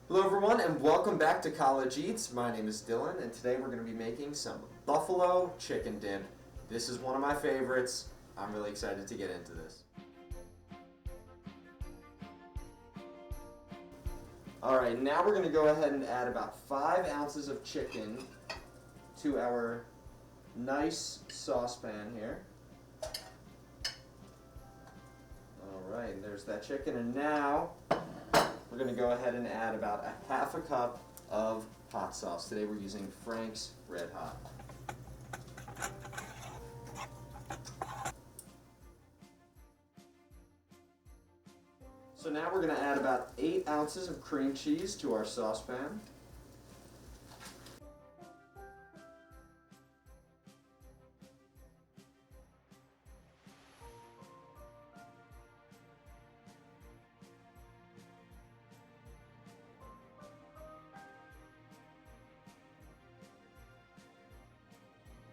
Hello everyone and welcome back to College Eats. My name is Dylan and today we're going to be making some buffalo chicken dip. This is one of my favorites. I'm really excited to get into this. Alright, now we're going to go ahead and add about 5 ounces of chicken to our nice saucepan here. Alright, there's that chicken, and now we're going to go ahead and add about a half a cup of hot sauce. Today we're using Frank's Red Hot. So now we're going to add about 8 ounces of cream cheese to our saucepan.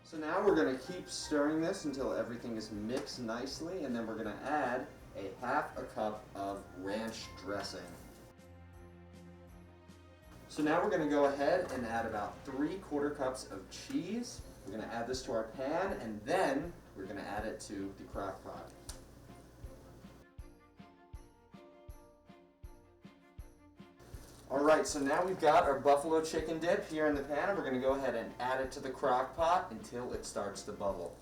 So now we're going to keep stirring this until everything is mixed nicely, and then we're going to add a half a cup of ranch dressing. So now we're going to go ahead and add about 3/4 cups of cheese. We're going to add this to our pan, and then we're going to add it to the crock pot. Alright, so now we've got our buffalo chicken dip here in the pan, and we're going to go ahead and add it to the crock pot until it starts to bubble.